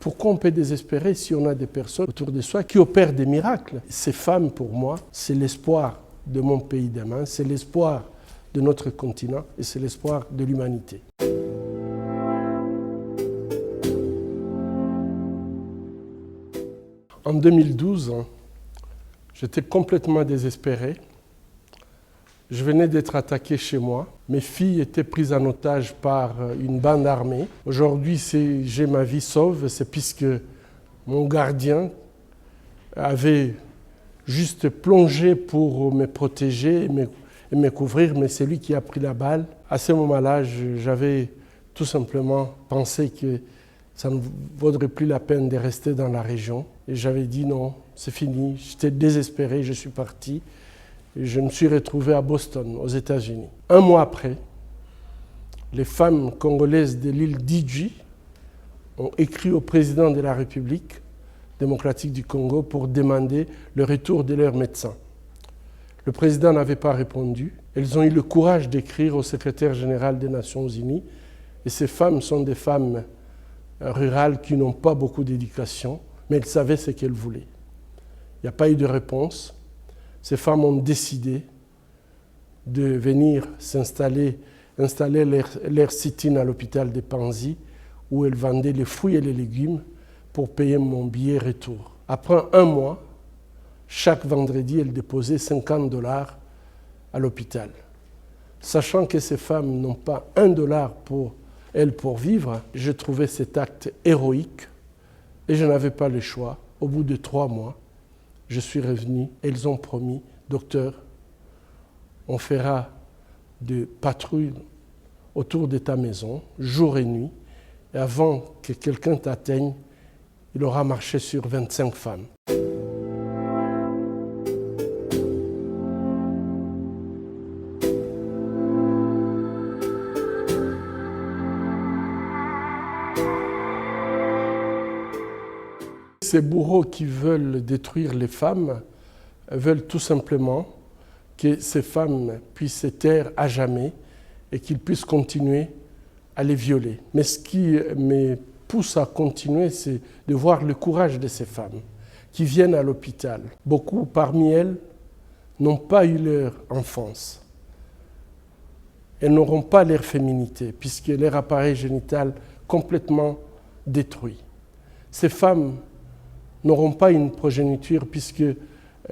Pourquoi on peut désespérer si on a des personnes autour de soi qui opèrent des miracles? Ces femmes, pour moi, c'est l'espoir de mon pays demain, c'est l'espoir de notre continent et c'est l'espoir de l'humanité. En 2012, j'étais complètement désespéré. Je venais d'être attaqué chez moi. Mes filles étaient prises en otage par une bande armée. Aujourd'hui, j'ai ma vie sauve, c'est puisque mon gardien avait juste plongé pour me protéger et me couvrir, mais c'est lui qui a pris la balle. À ce moment-là, j'avais tout simplement pensé que ça ne vaudrait plus la peine de rester dans la région. Et j'avais dit non, c'est fini. J'étais désespéré, je suis parti. Et je me suis retrouvé à Boston, aux États-Unis. Un mois après, les femmes congolaises de l'île d'Idji ont écrit au président de la République démocratique du Congo pour demander le retour de leurs médecins. Le président n'avait pas répondu. Elles ont eu le courage d'écrire au secrétaire général des Nations Unies. Et ces femmes sont des femmes rurales qui n'ont pas beaucoup d'éducation, mais elles savaient ce qu'elles voulaient. Il n'y a pas eu de réponse. Ces femmes ont décidé de venir installer leur sit-in à l'hôpital de Panzi, où elles vendaient les fruits et les légumes pour payer mon billet retour. Après un mois, chaque vendredi, elles déposaient $50 à l'hôpital. Sachant que ces femmes n'ont pas $1 pour vivre, je trouvais cet acte héroïque et je n'avais pas le choix. Au bout de 3 mois, je suis revenu. Elles ont promis, docteur, on fera des patrouilles autour de ta maison, jour et nuit, et avant que quelqu'un t'atteigne, il aura marché sur 25 femmes. Ces bourreaux qui veulent détruire les femmes veulent tout simplement que ces femmes puissent se taire à jamais et qu'ils puissent continuer à les violer. Mais ce qui me pousse à continuer, c'est de voir le courage de ces femmes qui viennent à l'hôpital. Beaucoup parmi elles n'ont pas eu leur enfance. Elles n'auront pas leur féminité puisque leur appareil génital est complètement détruit. Ces femmes n'auront pas une progéniture puisque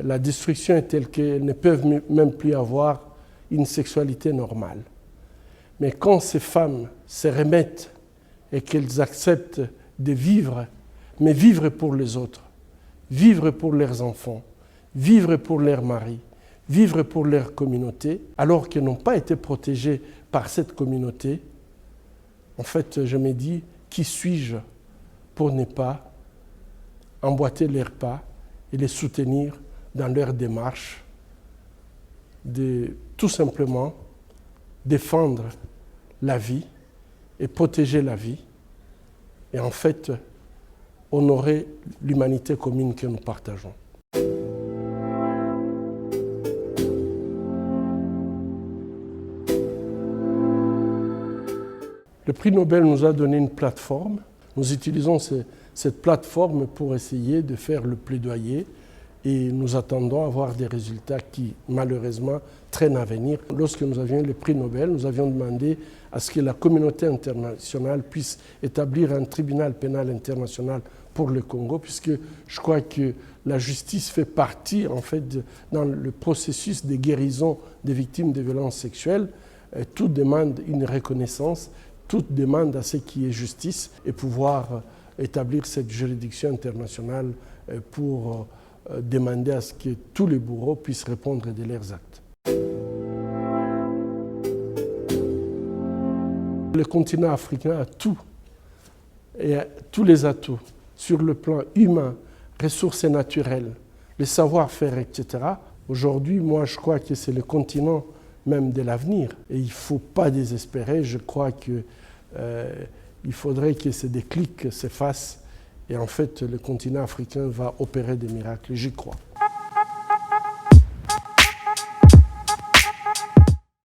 la destruction est telle qu'elles ne peuvent même plus avoir une sexualité normale. Mais quand ces femmes se remettent et qu'elles acceptent de vivre, mais vivre pour les autres, vivre pour leurs enfants, vivre pour leur mari, vivre pour leur communauté, alors qu'elles n'ont pas été protégées par cette communauté, en fait, je me dis, qui suis-je pour ne pas emboîter leurs pas et les soutenir dans leur démarche de tout simplement défendre la vie et protéger la vie et en fait honorer l'humanité commune que nous partageons. Le prix Nobel nous a donné une plateforme. Nous utilisons cette plateforme pour essayer de faire le plaidoyer et nous attendons à avoir des résultats qui, malheureusement, traînent à venir. Lorsque nous avions le prix Nobel, nous avions demandé à ce que la communauté internationale puisse établir un tribunal pénal international pour le Congo, puisque je crois que la justice fait partie, en fait, dans le processus de guérison des victimes de violences sexuelles. Tout demande une reconnaissance, tout demande à ce qui est justice et pouvoir établir cette juridiction internationale pour demander à ce que tous les bourreaux puissent répondre de leurs actes. Le continent africain a tout, et a tous les atouts sur le plan humain, ressources naturelles, le savoir-faire, etc. Aujourd'hui, moi, je crois que c'est le continent même de l'avenir. Et il ne faut pas désespérer. Je crois qu'il faudrait que ces déclics se fassent. Et en fait, le continent africain va opérer des miracles. J'y crois.